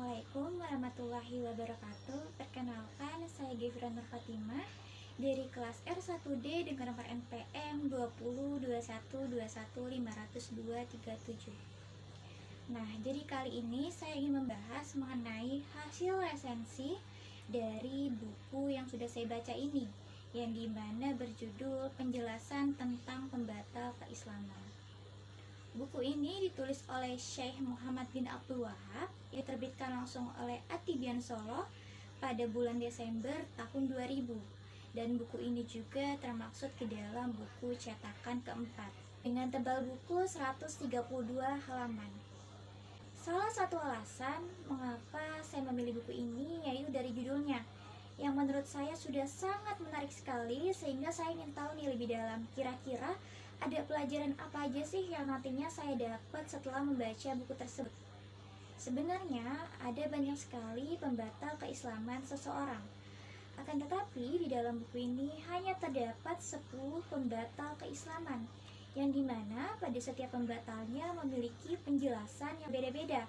Assalamualaikum warahmatullahi wabarakatuh. Perkenalkan, saya Gevira Nur Fatimah dari kelas R1D dengan nomor NPM 202121500237. Nah, jadi kali ini saya ingin membahas mengenai hasil resensi dari buku yang sudah saya baca ini, yang dimana berjudul Penjelasan tentang Pembatal Keislaman. Buku ini ditulis oleh Syekh Muhammad bin Abdul Wahab, diterbitkan langsung oleh Atibian Solo pada bulan Desember tahun 2000. Dan buku ini juga termaksud ke dalam buku cetakan keempat dengan tebal buku 132 halaman. Salah satu alasan mengapa saya memilih buku ini yaitu dari judulnya, yang menurut saya sudah sangat menarik sekali, sehingga saya ingin tahu nih lebih dalam, kira-kira ada pelajaran apa aja sih yang nantinya saya dapat setelah membaca buku tersebut. Sebenarnya ada banyak sekali pembatal keislaman seseorang. Akan tetapi di dalam buku ini hanya terdapat 10 pembatal keislaman, yang dimana pada setiap pembatalnya memiliki penjelasan yang beda-beda,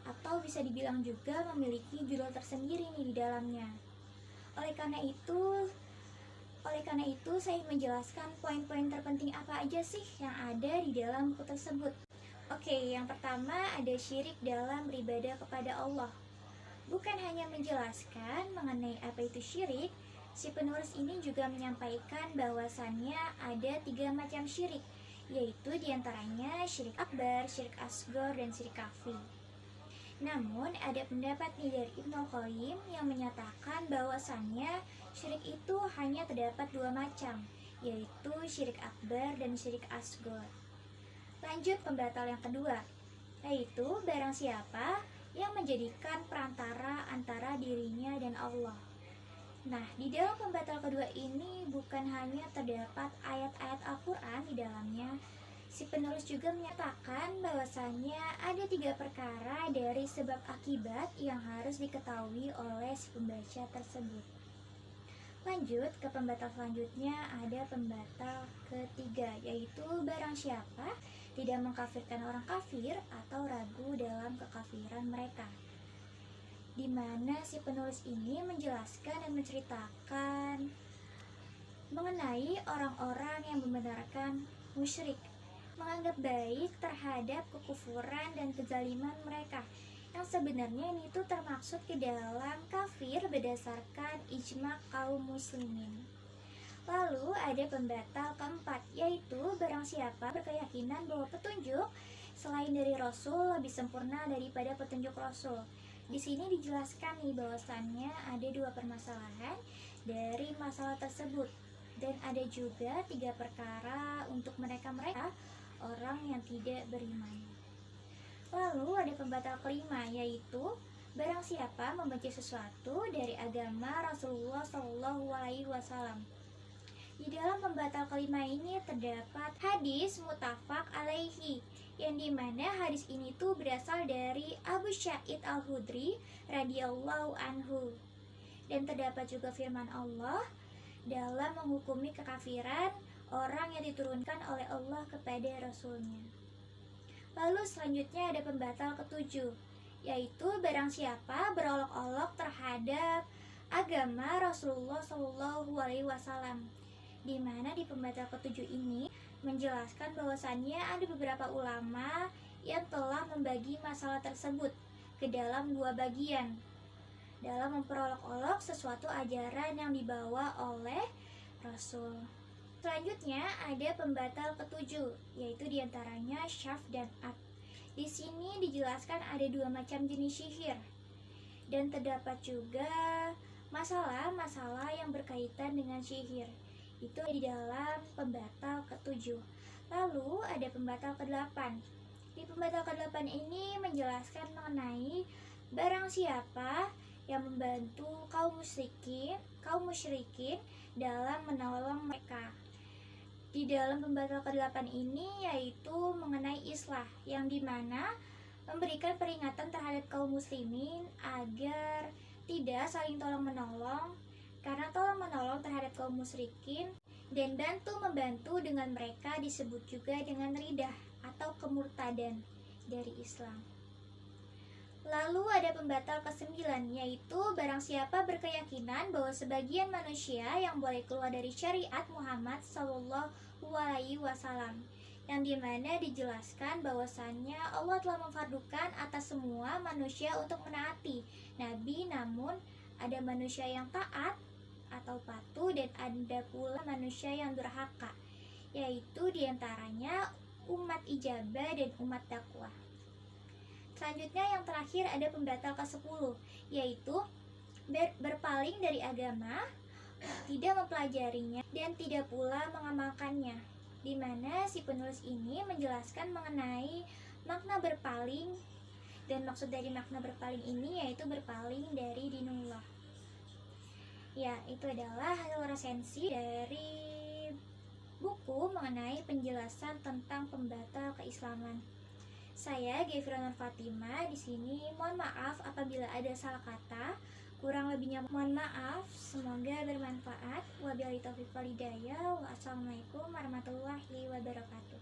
atau bisa dibilang juga memiliki judul tersendiri nih di dalamnya. Oleh karena itu saya ingin menjelaskan poin-poin terpenting apa aja sih yang ada di dalam buku tersebut. Oke, yang pertama ada syirik dalam beribadah kepada Allah. Bukan hanya menjelaskan mengenai apa itu syirik, si penulis ini juga menyampaikan bahwasannya ada 3 macam syirik, yaitu diantaranya syirik akbar, syirik asghar, dan syirik khafi. Namun ada pendapat nih dari Ibnu Qayyim yang menyatakan bahwasannya syirik itu hanya terdapat 2 macam, yaitu syirik akbar dan syirik asghar. Lanjut pembatal yang kedua, yaitu barang siapa yang menjadikan perantara antara dirinya dan Allah. Nah, di dalam pembatal kedua ini bukan hanya terdapat ayat-ayat Al-Quran di dalamnya. Si penulis juga menyatakan bahwasannya ada 3 perkara dari sebab akibat yang harus diketahui oleh si pembaca tersebut. Lanjut ke pembatal selanjutnya, ada pembatal ketiga, yaitu barang siapa tidak mengkafirkan orang kafir atau ragu dalam kekafiran mereka. Di mana si penulis ini menjelaskan dan menceritakan mengenai orang-orang yang membenarkan musyrik, menganggap baik terhadap kekufuran dan kezaliman mereka, yang sebenarnya ini tuh termaksud ke dalam kafir berdasarkan ijma kaum muslimin. Lalu ada pembatal keempat, yaitu barang siapa berkeyakinan bahwa petunjuk selain dari Rasul lebih sempurna daripada petunjuk Rasul. Di sini dijelaskan nih bahwasannya ada 2 permasalahan dari masalah tersebut, dan ada juga 3 perkara untuk mereka-mereka orang yang tidak beriman. Lalu ada pembatal kelima, yaitu barang siapa membenci sesuatu dari agama Rasulullah SAW. Di dalam pembatal kelima ini terdapat hadis muttafaq alaihi, yang dimana hadis ini tuh berasal dari Abu Sa'id Al-Khudri radhiyallahu anhu. Dan terdapat juga firman Allah dalam menghukumi kekafiran orang yang diturunkan oleh Allah kepada Rasulnya. Lalu selanjutnya ada pembatal ketujuh, yaitu barang siapa berolok-olok terhadap agama Rasulullah SAW. Di mana di pembatal ketujuh ini menjelaskan bahwasannya ada beberapa ulama yang telah membagi masalah tersebut ke dalam 2 bagian, dalam memperolok-olok sesuatu ajaran yang dibawa oleh Rasul. Selanjutnya ada pembatal ketujuh, yaitu diantaranya syaf dan ak. Di sini dijelaskan ada 2 macam jenis sihir, dan terdapat juga masalah-masalah yang berkaitan dengan sihir. Itu di dalam pembatal ketujuh. Lalu ada pembatal ke-8. Di pembatal ke-8 ini menjelaskan mengenai barang siapa yang membantu kaum musyrikin dalam menolong mereka. Di dalam pembatal ke-8 ini yaitu mengenai islah, yang dimana memberikan peringatan terhadap kaum muslimin agar tidak saling tolong-menolong, karena tolong-menolong terhadap kaum musyrikin dan bantu-membantu dengan mereka disebut juga dengan ridah atau kemurtadan dari Islam. Lalu ada pembatal ke-9, yaitu barang siapa berkeyakinan bahwa sebagian manusia yang boleh keluar dari syariat Muhammad Sallallahu Alaihi Wasallam, yang dimana dijelaskan bahwasannya Allah telah memfardukan atas semua manusia untuk menaati Nabi, namun ada manusia yang taat atau patuh dan ada pula manusia yang durhaka, yaitu diantaranya umat ijabah dan umat dakwah. Selanjutnya yang terakhir ada pembatal ke-10, yaitu berpaling dari agama, tidak mempelajarinya, dan tidak pula mengamalkannya. Di mana si penulis ini menjelaskan mengenai makna berpaling, dan maksud dari makna berpaling ini yaitu berpaling dari dinullah. Ya, itu adalah hasil resensi dari buku mengenai penjelasan tentang pembatal keislaman. Saya Gefira Nur Fatima di sini. Mohon maaf apabila ada salah kata, kurang lebihnya mohon maaf. Semoga bermanfaat. Wabillahi taufiq wal hidayah. Wassalamualaikum warahmatullahi wabarakatuh.